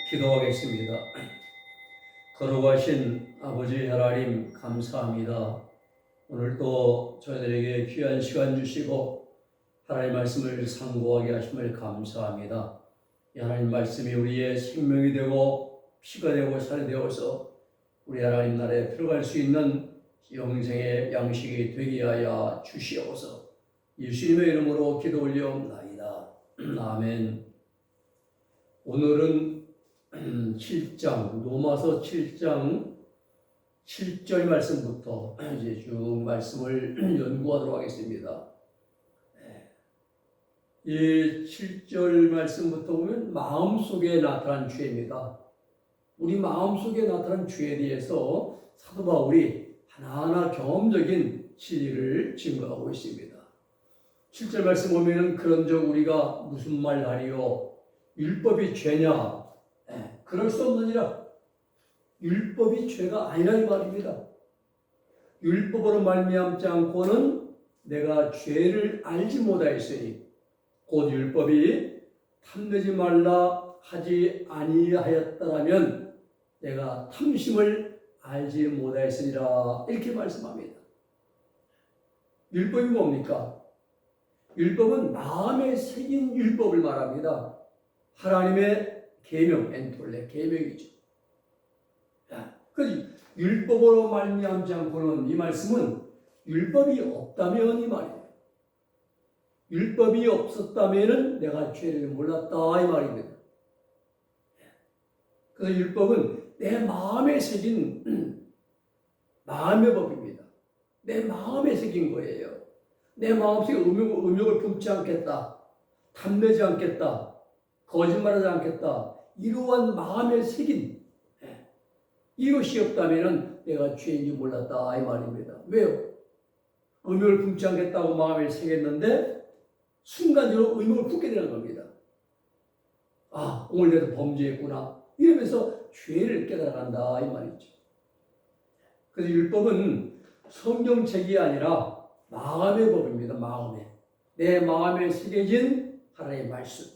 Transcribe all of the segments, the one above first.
기도하겠습니다. 거룩하신 아버지 하나님 감사합니다. 오늘도 저희들에게 귀한 시간 주시고 하나님 말씀을 상고하게 하심을 감사합니다. 이 하나님 말씀이 우리의 생명이 되고 피가 되고 살이 되어서 우리 하나님 나라에 들어갈 수 있는 영생의 양식이 되게 하여 주시옵소서. 예수님의 이름으로 기도 올려옵나이다. 아멘. 오늘은 7장, 로마서 7장 7절 말씀부터 이제 쭉 말씀을 연구하도록 하겠습니다. 이 7절 말씀부터 보면 마음속에 나타난 죄입니다. 우리 마음속에 나타난 죄에 대해서 사도 바울이 하나하나 경험적인 진리를 증거하고 있습니다. 7절 말씀 보면 그런즉 우리가 무슨 말 하리요? 율법이 죄냐? 그럴 수 없느니라. 율법이 죄가 아니라 이 말입니다. 율법으로 말미암지 않고는 내가 죄를 알지 못하였으니 곧 율법이 탐내지 말라 하지 아니하였다라면 내가 탐심을 알지 못하였으니라. 이렇게 말씀합니다. 율법이 뭡니까? 율법은 마음에 새긴 율법을 말합니다. 하나님의 계명, 엔톨레, 계명이죠. 그 율법으로 말미암지 않고는 이 말씀은 율법이 없다면 이 말이에요. 율법이 없었다면은 내가 죄를 몰랐다 이 말입니다. 그래서 율법은 내 마음에 새긴 마음의 법입니다. 내 마음에 새긴 거예요. 내 마음속에 음욕을 품지 않겠다, 탐내지 않겠다, 거짓말하지 않겠다. 이러한 마음에 새긴 이것이 없다면 내가 죄인지 몰랐다 이 말입니다. 왜요? 음욕을 품지 않겠다고 마음에 새겼는데 순간적으로 음욕을 품게 되는 겁니다. 아, 오늘 내가 범죄했구나 이러면서 죄를 깨달아간다 이 말이죠. 그래서 율법은 성경책이 아니라 마음의 법입니다. 마음에 내 마음에 새겨진 하나님의 말씀.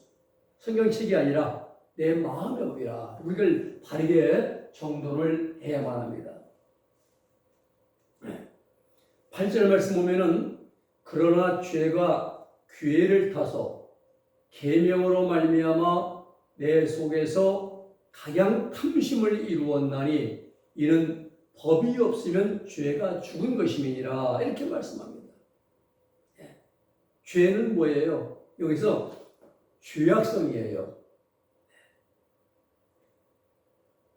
성경책이 아니라 내 마음의 법이라. 이걸 바르게 정돈을 해야만 합니다. 8절 말씀 보면은 그러나 죄가 기회를 타서 계명으로 말미암아 내 속에서 각양 탐심을 이루었나니 이는 법이 없으면 죄가 죽은 것임이니라. 이렇게 말씀합니다. 죄는 뭐예요? 여기서 죄악성이에요.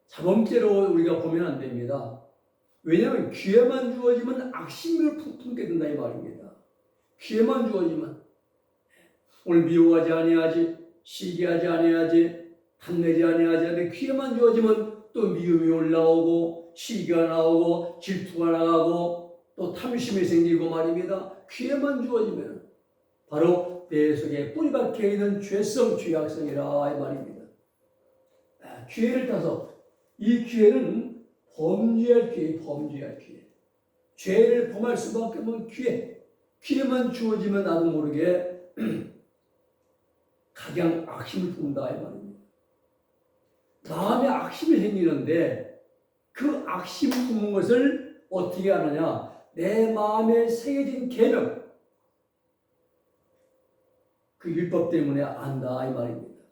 자범죄로 우리가 보면 안 됩니다. 왜냐하면 기회만 주어지면 악심을 품게 된다 이 말입니다. 기회만 주어지면 오늘 미워하지 아니하지, 시기하지 아니하지, 탐내지 아니하지. 기회만 주어지면 또 미움이 올라오고 시기가 나오고 질투가 나가고 또 탐심이 생기고 말입니다. 기회만 주어지면 바로 내 속에 뿌리박혀 있는 죄성, 죄악성이라 이 말입니다. 기회를 타서 이 기회는 범죄할 기회, 범죄할 기회. 죄를 범할 수밖에 없는 기회. 기회만 주어지면 나도 모르게 각양 악심을 품다 이 말입니다. 마음에 악심이 생기는데 그 악심 품은 것을 어떻게 하느냐? 내 마음에 새겨진 계명. 그 율법 때문에 안다 이 말입니다.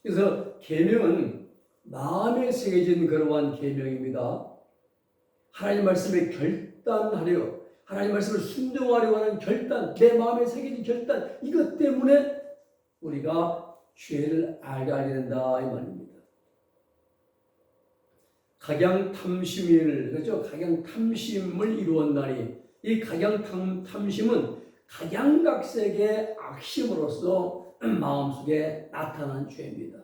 그래서 계명은 마음에 새겨진 그러한 계명입니다. 하나님 말씀에 결단하려, 하나님 말씀을 순종하려고 하는 결단, 내 마음에 새겨진 결단, 이것 때문에 우리가 죄를 알게 된다 이 말입니다. 각양 탐심을, 그렇죠? 각양 탐심을 이루었나니 이 각양 탐심은 각양각색의 악심으로서 마음속에 나타난 죄입니다.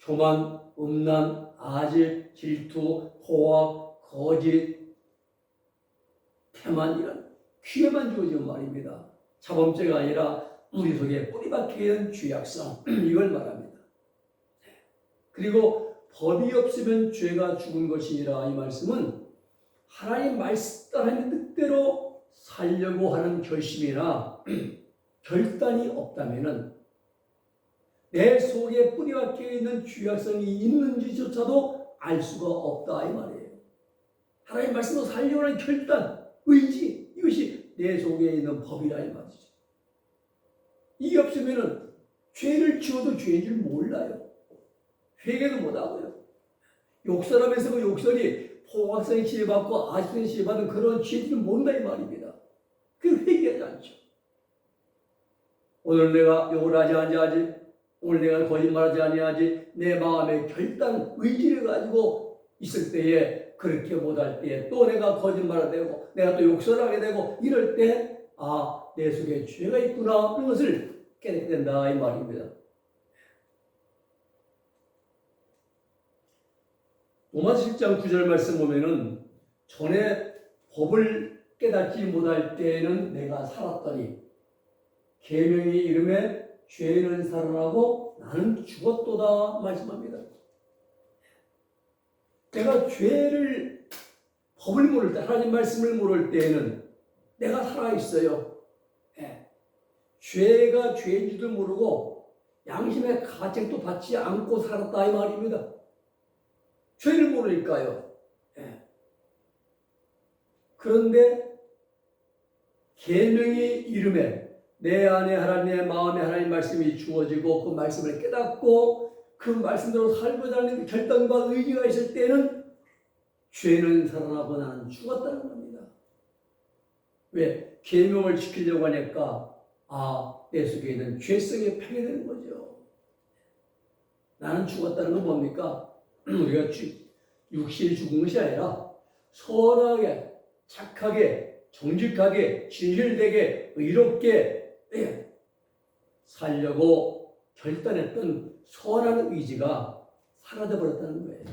교만, 음란, 아질, 질투, 호악, 거짓, 태만 이런 기회만 주어지는 말입니다. 자범죄가 아니라 우리 속에 뿌리박혀 있는 죄악성 이걸 말합니다. 그리고 법이 없으면 죄가 죽은 것이라 이 말씀은 하나님 말씀, 하나님의 뜻대로 살려고 하는 결심이나 결단이 없다면은 내 속에 뿌리박혀 있는 죄악성이 있는지조차도 알 수가 없다 이 말이에요. 하나님 말씀으로 살려고 하는 결단, 의지, 이것이 내 속에 있는 법이라 이 말이죠. 이게 없으면은 죄를 지어도 죄인 줄 몰라요. 회개도 못하고요. 욕설하면서 그 욕설이 포악성에 지혜받고 아식성에 지혜받은 그런 죄들은 모른다 이 말입니다. 그 회개하지 않죠. 오늘 내가 욕을 하지 아니하지, 오늘 내가 거짓말하지 아니하지, 내 마음의 결단, 의지를 가지고 있을 때에 그렇게 못할 때에 또 내가 거짓말을 되고 내가 또 욕설하게 되고 이럴 때 내 속에 죄가 있구나 하는 것을 깨닫게 된다 이 말입니다. 로마서 10장 9절 말씀 보면은 전에 법을 깨닫지 못할 때에는 내가 살았더니 계명이 이름에 죄는 살아나고 나는 죽었도다 말씀합니다. 내가 죄를 법을 모를 때 하나님 말씀을 모를 때에는 내가 살아있어요. 죄가 죄인 줄도 모르고 양심의 가책도 받지 않고 살았다 이 말입니다. 죄를 모르니까요. 그런데 계명의 이름에 내 안에 하나님의 마음에 하나님 말씀이 주어지고 그 말씀을 깨닫고 그 말씀대로 살고자 하는 결단과 의지가 있을 때는 죄는 살아나고 나는 죽었다는 겁니다. 왜? 계명을 지키려고 하니까 내 속에 있는 죄성이 파괴되는 거죠. 나는 죽었다는 건 뭡니까? 우리가 육신이 죽은 것이 아니라 선하게, 착하게, 정직하게, 진실되게, 의롭게 살려고 결단했던 선한 의지가 사라져버렸다는 거예요.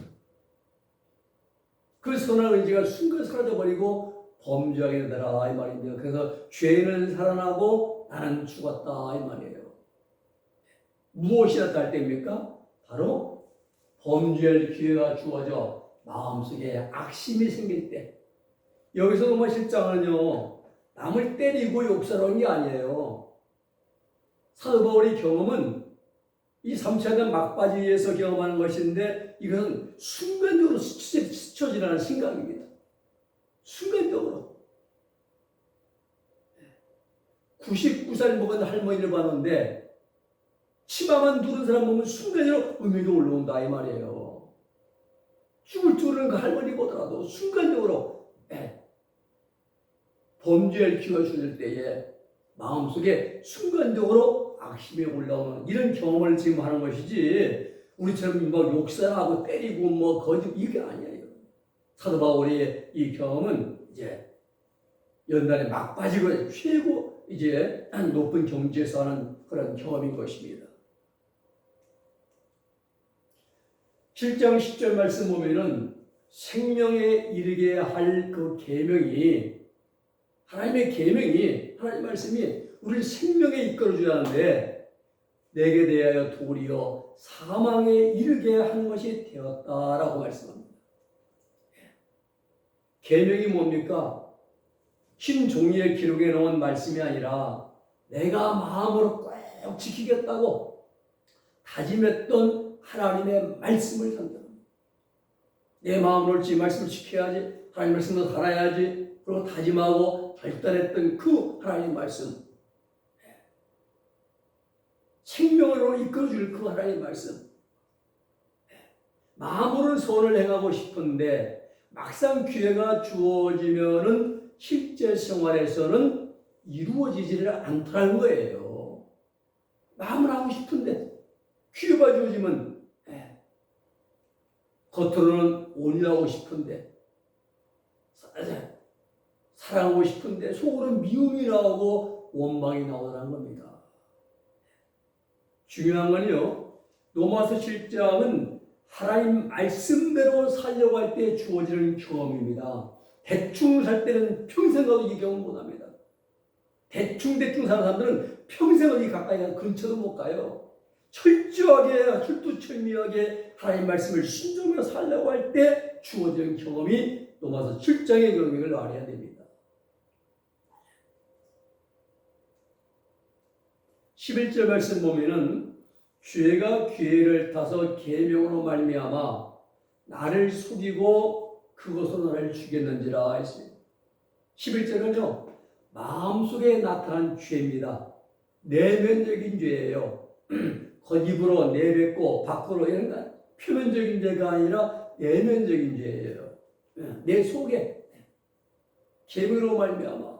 그 선한 의지가 순간 사라져버리고 범죄하게 되더라 이 말입니다. 그래서 죄는 살아나고 나는 죽었다 이 말이에요. 무엇이 나타날 때입니까? 바로 범죄할 기회가 주어져 마음속에 악심이 생길 때. 여기서 로마 10장은요 남을 때리고 욕설하는 게 아니에요. 사도 바울의 경험은 이 3차단 막바지에서 경험하는 것인데 이것은 순간적으로 스쳐 지나는 생각입니다. 순간적으로 99살 먹은 할머니를 봤는데 치마만 두른 사람 보면 순간적으로 음욕이 올라온다 이 말이에요. 죽을 줄은 그 할머니 보더라도 순간적으로 범죄할 기회가 주어질 때에 마음속에 순간적으로 악심이 올라오는 이런 경험을 지금 하는 것이지 우리처럼 뭐 욕설하고 때리고 뭐 거짓 이게 아니에요. 사도 바울의 이 경험은 이제 연단에 막 빠지고 최고 이제 높은 경지에서 하는 그런 경험인 것입니다. 7장 10절 말씀 보면은 생명에 이르게 할 그 계명이 하나님의 계명이 하나님 말씀이 우리를 생명에 이끌어줘야 하는데 내게 대하여 도리어 사망에 이르게 하는 것이 되었다라고 말씀합니다. 계명이 뭡니까? 흰 종이에 기록해 놓은 말씀이 아니라 내가 마음으로 꼭 지키겠다고 다짐했던 하나님의 말씀을 상정합니다. 내 마음으로 이 말씀을 지켜야지, 하나님 말씀으로 살아야지, 그리고 다짐하고 결단했던 그 하나님 말씀, 생명으로 이끌어줄 그 하나님 말씀, 마음으로는 선을 행하고 싶은데 막상 기회가 주어지면은 실제 생활에서는 이루어지지를 않더라는 거예요. 마음을 하고 싶은데 기회가 주어지면 겉으로는 온유하고 싶은데 사랑하고 싶은데 속으로는 미움이 나오고 원망이 나오더라는 겁니다. 중요한 건요, 로마서 7장은 하나님 말씀대로 살려고 할 때 주어지는 경험입니다. 대충 살 때는 평생 가도 이 경험 못합니다. 대충 사는 사람들은 평생 어디 가까이 가서 근처도 못 가요. 철저하게 철두철미하게 하나님 말씀을 순종하며 살려고 할 때 주어지는 경험이 로마서 7장의 경험을 알아야 됩니다. 11절 말씀 보면은 죄가 기회를 타서 계명으로 말미암아 나를 속이고 그것으로 나를 죽였는지라 했어요. 11절은요, 마음속에 나타난 죄입니다. 내면적인 죄예요. 겉입으로 내뱉고 밖으로 이런 건 표면적인 죄가 아니라 내면적인 죄예요. 내 속에 계명으로 말미암아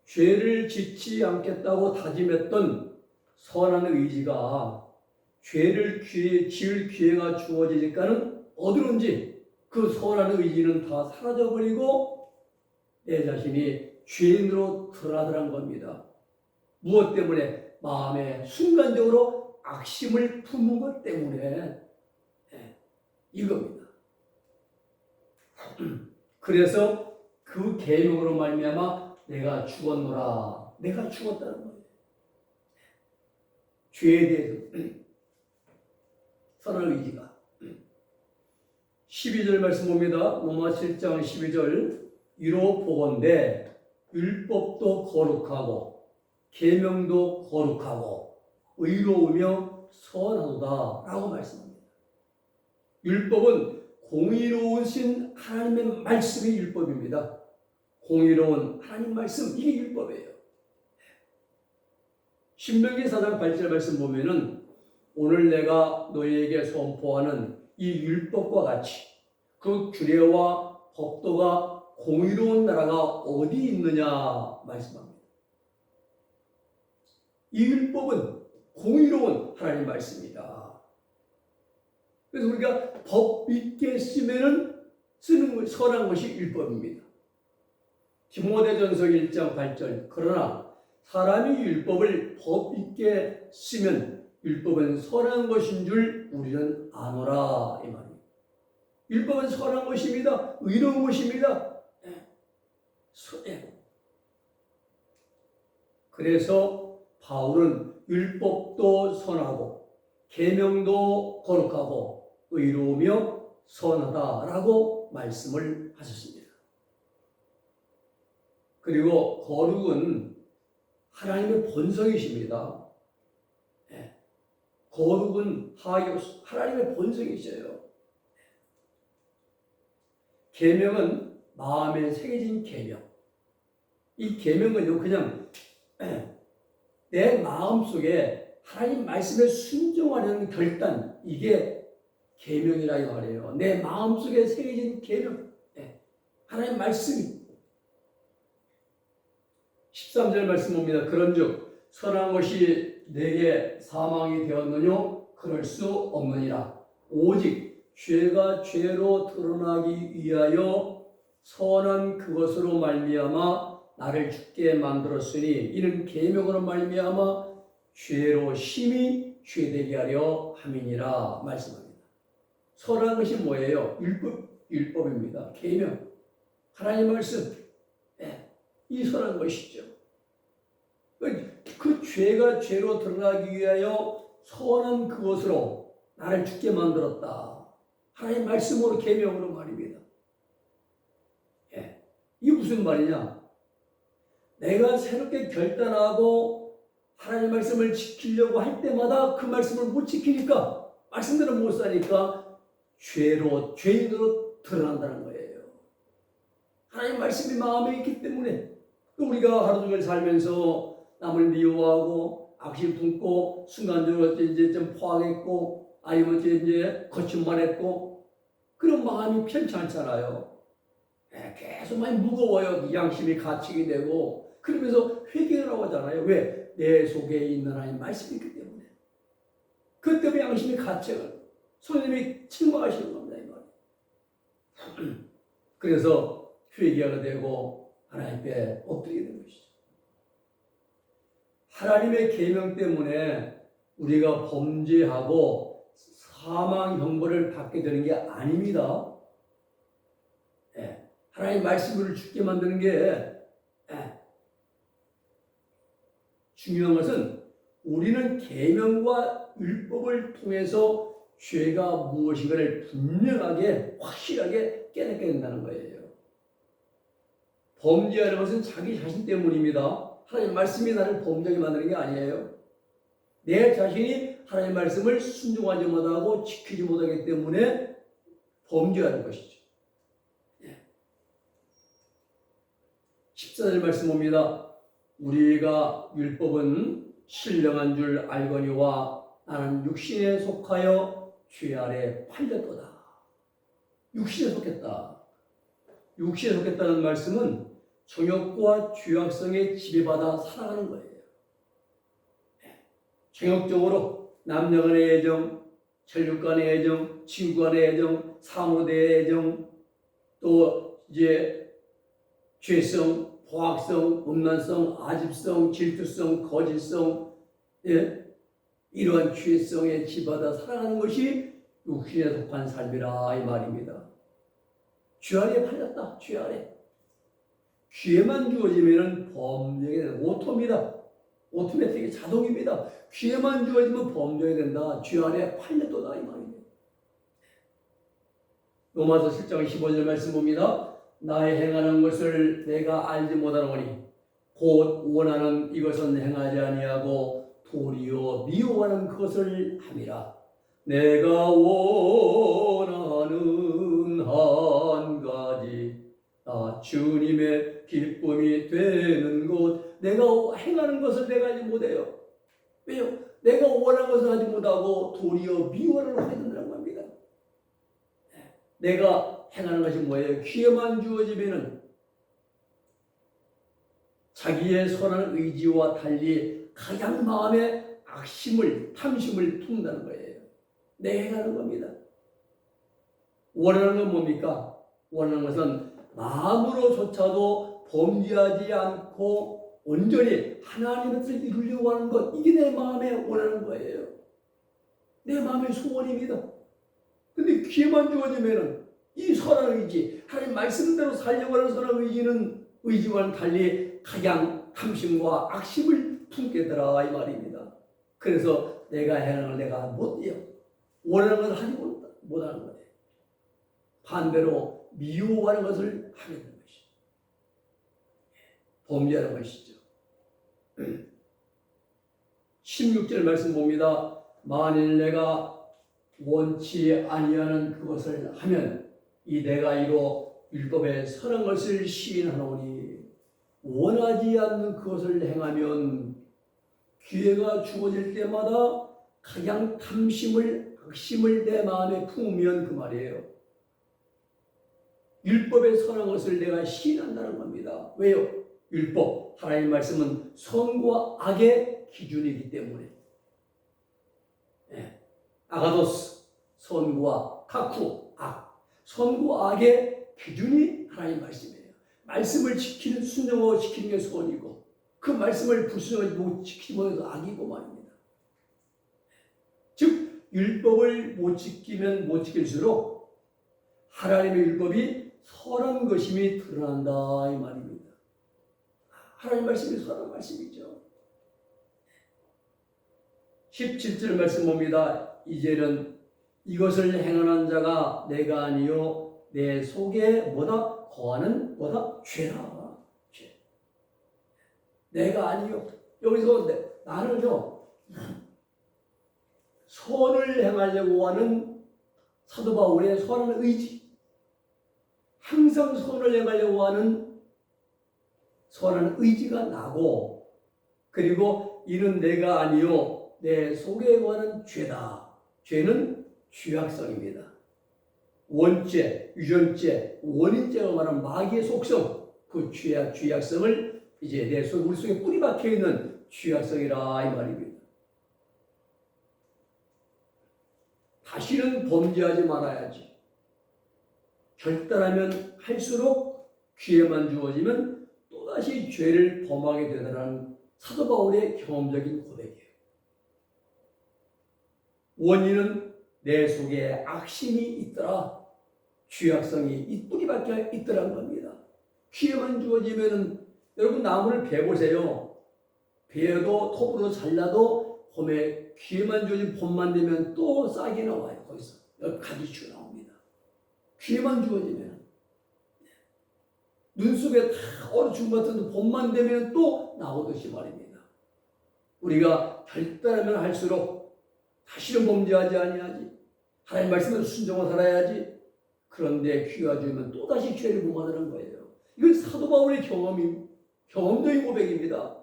죄를 짓지 않겠다고 다짐했던 선한 의지가 죄를 지을 기회가 주어지니까는 어디론지 그 선한 의지는 다 사라져버리고 내 자신이 죄인으로 드러나더란 겁니다. 무엇 때문에? 마음에 순간적으로 악심을 품은 것 때문에 이겁니다. 그래서 그 계명으로 말미암아 내가 죽었노라. 내가 죽었다는 거예요. 죄에 대해서 선한 의지가. 12절 말씀 봅니다. 로마 7장 12절 이로 보건대 율법도 거룩하고 계명도 거룩하고 의로우며 선하도다 라고 말씀합니다. 율법은 공의로우신 하나님의 말씀이 율법입니다. 공의로운 하나님 말씀, 이게 율법이에요. 신명기 4장 8절 말씀 보면은 오늘 내가 너희에게 선포하는 이 율법과 같이 그 규례와 법도가 공의로운 나라가 어디 있느냐 말씀합니다. 이 율법은 공의로운 하나님 말씀이다. 그래서 우리가 법 있게 쓰는 선한 것이 율법입니다. 디모데전서 1장 8절 그러나 사람이 율법을 법 있게 쓰면 율법은 선한 것인 줄 우리는 아노라 이 말입니다. 율법은 선한 것입니다. 의로운 것입니다. 그래서 바울은 율법도 선하고 계명도 거룩하고 의로우며 선하다라고 말씀을 하셨습니다. 그리고 거룩은 하나님의 본성이십니다. 거룩은 하나님의 본성이셔요. 계명은 마음에 새겨진 계명. 이 계명은요 그냥 내 마음속에 하나님 말씀에 순종하려는 결단, 이게 계명이라 이 말이에요. 내 마음속에 새겨진 계명, 하나님 말씀이. 13절 말씀 봅니다. 그런즉 선한 것이 내게 사망이 되었느뇨? 그럴 수 없느니라. 오직 죄가 죄로 드러나기 위하여 선한 그것으로 말미암아 나를 죽게 만들었으니 이는 계명으로 말미암아 죄로 심히 죄되게 하려 함이니라 말씀합니다. 선한 것이 뭐예요? 율법입니다. 계명, 하나님 말씀, 이 선한 것이죠. 그 죄가 죄로 드러나기 위하여 선한 그것으로 나를 죽게 만들었다. 하나님 말씀으로 계명으로 말입니다. 이게 무슨 말이냐? 내가 새롭게 결단하고 하나님 말씀을 지키려고 할 때마다 그 말씀을 못 지키니까, 말씀대로 못 사니까 죄인으로 드러난다는 거예요. 하나님 말씀이 마음에 있기 때문에 우리가 하루 종일 살면서 남을 미워하고 악심 품고 순간적으로 이제 좀 포악했고 아니면 이제 거침말했고 그런 마음이 편치 않잖아요. 계속 많이 무거워요. 양심이 갇히게 되고 그러면서 회개하라고 하잖아요. 왜? 내 속에 있는 하나님 말씀이 있기 때문에. 그 때문에 양심이 갇혀요. 성령님이 책망하시는 겁니다. 이 말. 그래서 회개하게 되고 하나님 앞에 엎드리게 되는 것이죠. 하나님의 계명 때문에 우리가 범죄하고 사망 형벌을 받게 되는 게 아닙니다. 하나님 말씀을 죽게 만드는 게 중요한 것은 우리는 계명과 율법을 통해서 죄가 무엇인가를 분명하게 확실하게 깨닫게 된다는 거예요. 범죄하는 것은 자기 자신 때문입니다. 하나님 말씀이 나를 범죄하게 만드는 게 아니에요. 내 자신이 하나님 말씀을 순종하지 못하고 지키지 못하기 때문에 범죄하는 것이죠. 14절 말씀 봅니다. 우리가 율법은 신령한 줄 알거니와 나는 육신에 속하여 죄 아래 팔렸도다. 육신에 속했다. 육신에 속했다는 말씀은 정욕과 죄악성에 지배받아 살아가는 거예요. 정욕적으로 남녀 간의 애정, 혈육 간의 애정, 친구 간의 애정, 사무대의 애정, 또 이제 죄성, 포악성, 음란성, 아집성, 질투성, 거짓성, 이러한 죄성에 지배받아 살아가는 것이 육신에 속한 삶이라 이 말입니다. 죄 아래 팔렸다. 죄 아래. 귀에만 주어지면 범죄가 된다. 오토입니다. 오토매틱이 자동입니다. 귀에만 주어지면 범죄가 된다. 죄 아래 팔렸도다 이 말입니다. 로마서 7장 15절 말씀 봅니다. 나의 행하는 것을 내가 알지 못하노니 곧 원하는 이것은 행하지 아니하고 도리어 미워하는 그것을 함이라. 내가 원하는 한 가지 주님의 기쁨이 되는 것. 내가 행하는 것을 내가 알지 못해요. 왜요? 내가 원하는 것을 하지 못하고 도리어 미워를 하게 된다는 겁니다. 내가 행하는 것이 뭐예요? 귀에만 주어지면은 자기의 선한 의지와 달리 가장 마음에 악심을, 탐심을 품는다는 거예요. 내 행하는 겁니다. 원하는 건 뭡니까? 원하는 것은 마음으로조차도 범죄하지 않고 온전히 하나님의 뜻을 이루려고 하는 것. 이게 내 마음에 원하는 거예요. 내 마음의 소원입니다. 근데 귀에만 주어지면은 이 선한 의지, 하나님 말씀대로 살려고 하는 선한 의지는 의지와는 달리 가장 탐심과 악심을 품게 되라 이 말입니다. 그래서 내가 행하는 걸 내가 못해요. 원하는 것을 하지 못하는 거예요. 반대로 미워하는 것을 하게 되는 것이죠. 범죄하는 것이죠. 16절 말씀 봅니다. 만일 내가 원치 아니하는 그것을 하면 이 내가 이로 율법의 선한 것을 시인하노니 원하지 않는 그것을 행하면 기회가 주어질 때마다 가장 탐심을, 악심을 내 마음에 품으면 그 말이에요. 율법의 선한 것을 내가 시인한다는 겁니다. 왜요? 율법, 하나님 말씀은 선과 악의 기준이기 때문에. 아가도스, 선과 카쿠, 악. 선과 악의 기준이 하나님 말씀이에요. 말씀을 지키는, 순종하고 지키는 게 선이고 그 말씀을 불순하지 못 지키지 못해서 악이고 말입니다. 즉 율법을 못 지키면 못 지킬수록 하나님의 율법이 선한 것임이 드러난다 이 말입니다. 하나님 말씀이 선한 말씀이죠. 17절 말씀 봅니다. 이제는 이것을 행하는 자가 내가 아니요 내 속에 뭐다? 거하는 뭐다? 죄라. 죄. 내가 아니요. 여기서 나는요 선을 행하려고 하는 사도 바울의 선한 의지, 항상 선을 행하려고 하는 선한 의지가 나고, 그리고 이는 내가 아니요 내 속에 거하는 죄다. 죄는 죄악성입니다. 원죄, 유전죄, 원인죄가 말하는 마귀의 속성, 그 죄악성을 이제 내 속, 우리 속에 뿌리 박혀 있는 죄악성이라 이 말입니다. 다시는 범죄하지 말아야지. 결단하면 할수록 기회만 주어지면 또다시 죄를 범하게 되더라는 사도 바울의 경험적인 고백이에요. 원인은 내 속에 악심이 있더라. 죄악성이 뿌리 박혀 있더라는 겁니다. 기회만 주어지면은 여러분 나무를 베보세요. 베어도 톱으로 잘라도 봄에 기회만 주어지면 봄만 되면 또 싹이 나와요. 거기서 가지치고 나옵니다. 기회만 주어지면. 눈 속에 다 얼어 죽은 것 같은데 봄만 되면 또 나오듯이 말입니다. 우리가 결단하면 할수록 다시는 범죄하지 아니하지. 하나님 말씀에 순종하고 살아야지. 그런데 기회가 주면 또다시 죄를 범하는 거예요. 이건 사도 바울의 경험적인 고백입니다.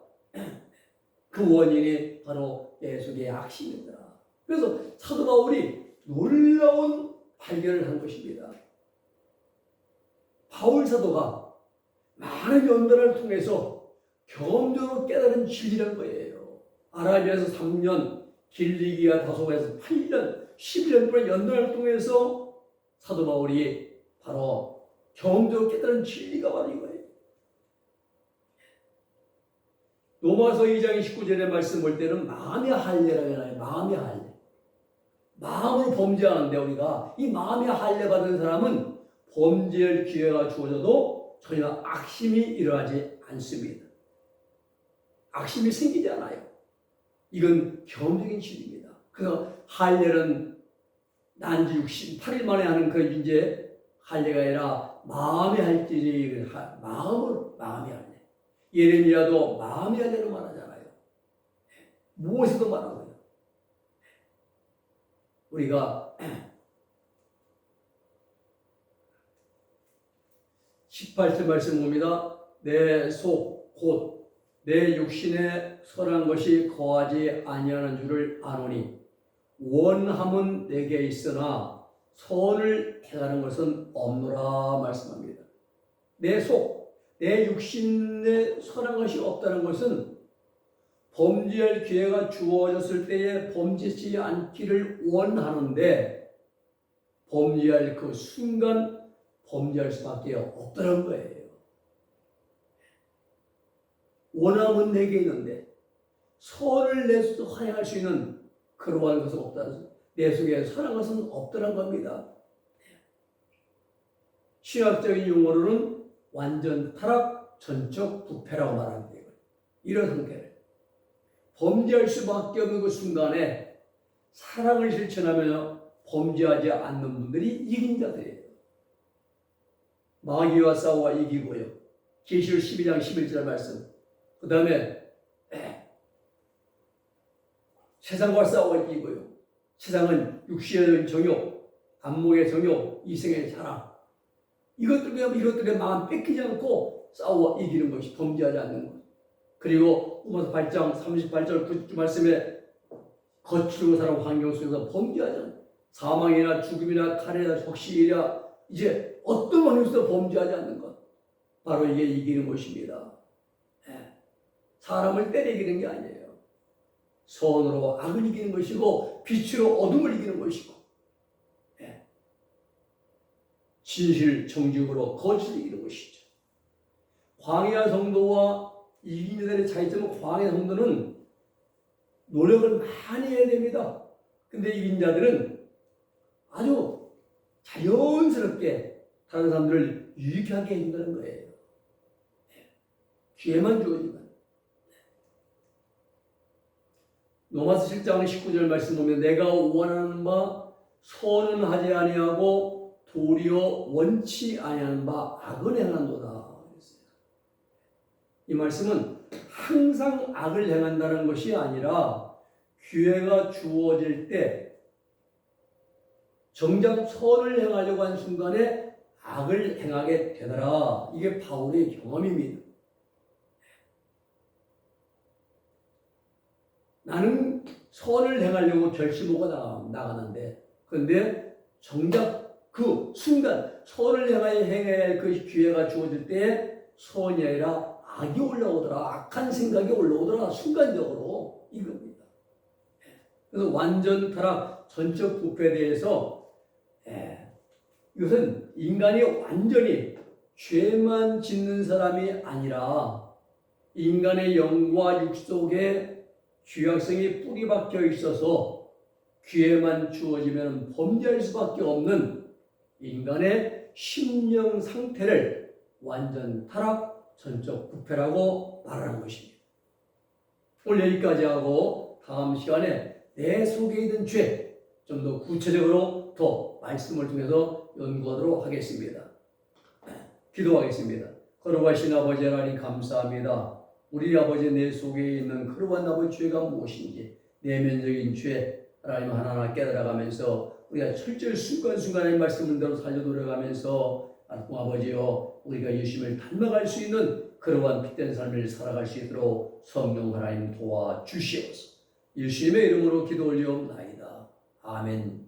그 원인이 바로 내 속의 악심이다. 그래서 사도 바울이 놀라운 발견을 한 것입니다. 바울 사도가 많은 연단을 통해서 경험적으로 깨달은 진리란 거예요. 아라비아에서 3년, 길리기아 다소가에서 8년, 11년 동안 연단을 통해서 사도 바울이 바로 경험적으로 깨달은 진리가 바로 이거예요. 로마서 2장 19절의 말씀 볼 때는 마음의 할례라고 하나요. 마음의 할례. 마음으로 범죄하는데 우리가 이 마음의 할례 받은 사람은 범죄할 기회가 주어져도 전혀 악심이 일어나지 않습니다. 악심이 생기지 않아요. 이건 경험적인 진리입니다. 그래서 할례는 난지 68일 만에 하는 그 이제 할례가 아니라 마음의 할례지, 마음의 할례. 예레미야도 마음의 할례로 말하잖아요. 무엇에도 말하고요. 우리가 18절 말씀 봅니다. 내 속 곧 내 육신에 선한 것이 거하지 아니하는 줄을 아노니 원함은 내게 있으나 선을 행하는 것은 없노라 말씀합니다. 내 속, 내 육신에 선한 것이 없다는 것은 범죄할 기회가 주어졌을 때에 범죄치 않기를 원하는데 범죄할 그 순간 범죄할 수밖에 없다는 거예요. 원함은 내게 있는데 선을 내 속에서 활용할 수 있는 그러한 것은 없다. 내 속에 선한 것은 없다는 겁니다. 신학적인 용어로는 완전 타락, 전적 부패라고 말합니다. 이런 상태를 범죄할 수밖에 없는 그 순간에 사랑을 실천하며 범죄하지 않는 분들이 이긴 자들이에요. 마귀와 싸워 이기고요. 계시록 12장 11절 말씀. 그 다음에 세상과 싸워 이기고요. 세상은 육신의 정욕, 안목의 정욕, 이생의 자랑. 이것들에 마음 뺏기지 않고 싸워 이기는 것이 범죄하지 않는 것. 그리고 로마서 8장 38절 9절 말씀에 거칠고 사는 환경 속에서 범죄하지 않는 사망이나 죽음이나 칼이나 적시이나 이제 어떤 환경에서도 범죄하지 않는 것. 바로 이게 이기는 것입니다. 사람을 때려 이기는 게 아니에요. 선으로 악을 이기는 것이고 빛으로 어둠을 이기는 것이고 진실 정직으로 거짓을 이기는 것이죠. 광야 성도와 이긴 자들의 차이점은 광야 성도는 노력을 많이 해야 됩니다. 근데 이긴 자들은 아주 자연스럽게 다른 사람들을 유익하게 해준다는 거예요. 기회만 주어지면. 로마서 7장 19절 말씀 보면 내가 원하는 바 선은 하지 아니하고 도리어 원치 아니하는 바 악을 행한도다. 이 말씀은 항상 악을 행한다는 것이 아니라 기회가 주어질 때 정작 선을 행하려고 하는 순간에 악을 행하게 되더라. 이게 바울의 경험입니다. 나는 선을 행하려고 결심하고 나가는데 그런데 정작 그 순간 선을 행해야 할 그 기회가 주어질 때 선이 아니라 악이 올라오더라. 악한 생각이 올라오더라. 순간적으로 이겁니다. 그래서 완전 타락, 전적 부패에 대해서 이것은 인간이 완전히 죄만 짓는 사람이 아니라 인간의 영과 육 속에 죄악성이 뿌리 박혀 있어서 기회만 주어지면 범죄할 수밖에 없는 인간의 심령 상태를 완전 타락, 전적 부패라고 말하는 것입니다. 오늘 여기까지 하고 다음 시간에 내 속에 있는 죄 좀 더 구체적으로 더 말씀을 통해서 연구하도록 하겠습니다. 기도하겠습니다. 거룩하신 아버지 하나님 감사합니다. 우리 아버지 내 속에 있는 거룩한 아버지 죄가 무엇인지 내면적인 죄 하나님 하나하나 깨달아가면서 우리가 철저히 순간순간의 말씀대로 살려 노력하면서 아버지여 우리가 예수님을 닮아갈 수 있는 그러한 빛된 삶을 살아갈 수 있도록 성령 하나님 도와주시옵소서. 예수님의 이름으로 기도 올리옵나이다. 아멘.